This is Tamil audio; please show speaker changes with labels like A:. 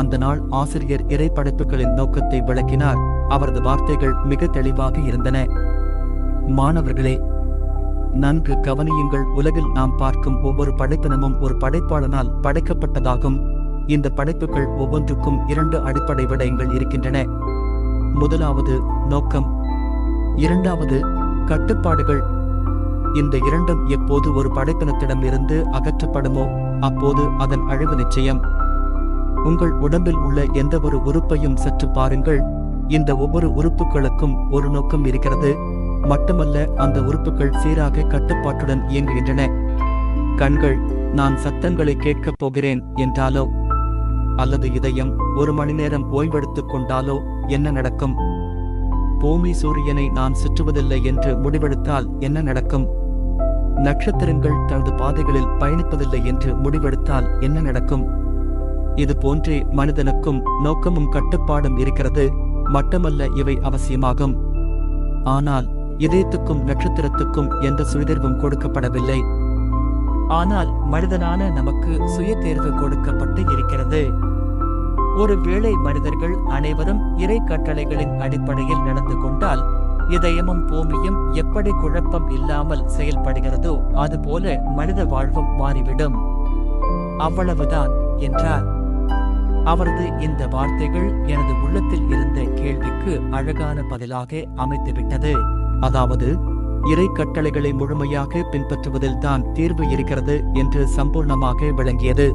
A: அந்த நாள் ஆசிரியர் இறை படைப்புகளின் நோக்கத்தை விளக்கினார். அவரது வார்த்தைகள் மிக தெளிவாக இருந்தன. மாணவர்களே, நன்கு கவனியுங்கள். உலகில் நாம் பார்க்கும் ஒவ்வொரு படைப்பினமும் ஒரு படைப்பாளனால் படைக்கப்பட்டதாகும். இந்த படைப்புகள் ஒவ்வொன்றுக்கும் 2 அடிப்படை விடயங்கள் இருக்கின்றன. முதலாவது நோக்கம், இரண்டாவது கட்டுப்பாடுகள். இந்த இரண்டும் எப்போது ஒரு படைப்பினத்திடம் இருந்து அகற்றப்படுமோ அப்போது அதன் அழிவு நிச்சயம். உங்கள் உடம்பில் உள்ள எந்த ஒரு உறுப்பையும் சற்று பாருங்கள். இந்த ஒவ்வொரு உறுப்புகளுக்கும் ஒரு நோக்கம் இருக்கிறது. மட்டுமல்ல, அந்த உறுப்புகள் சீராக கட்டுப்பாட்டுடன் இயங்குகின்றன. கண்கள், நான் சத்தங்களை கேட்கப் போகிறேன் என்றாலோ, அல்லது இதயம் 1 மணி நேரம் ஓய்வெடுத்துக் கொண்டாலோ என்ன நடக்கும்? பூமி சூரியனை நான் சுற்றுவதில்லை என்று முடிவெடுத்தால் என்ன நடக்கும்? நட்சத்திரங்கள் தனது பாதைகளில் பயணிப்பதில்லை என்று முடிவெடுத்தால் என்ன நடக்கும்? இது போன்றே மனிதனுக்கும் நோக்கமும் கட்டுப்பாடும் இருக்கிறது. மட்டுமல்ல, இவை அவசியமாகும். ஆனால் இதயத்துக்கும் நட்சத்திரத்துக்கும் எந்த சுயதேர்வும் கொடுக்கப்படவில்லை. ஆனால் மனிதனான நமக்கு சுய தேர்வு கொடுக்கப்பட்டு இருக்கிறது. ஒருவேளை மனிதர்கள் அனைவரும் இறை கட்டளைகளின் அடிப்படையில் நடந்து கொண்டால், இதயமும் பூமியும் எப்படி குழப்பம் இல்லாமல் செயல்படுகிறதோ அதுபோல மனித வாழ்வும் மாறிவிடும். அவ்வளவுதான் என்றார். அவரது இந்த வார்த்தைகள் எனது உள்ளத்தில் இருந்த கேள்விக்கு அழகான பதிலாக அமைத்துவிட்டது. அதாவது, இறை கட்டளைகளை முழுமையாக பின்பற்றுவதில்தான் தீர்வு இருக்கிறது என்று சம்பூர்ணமாக விளங்கியது.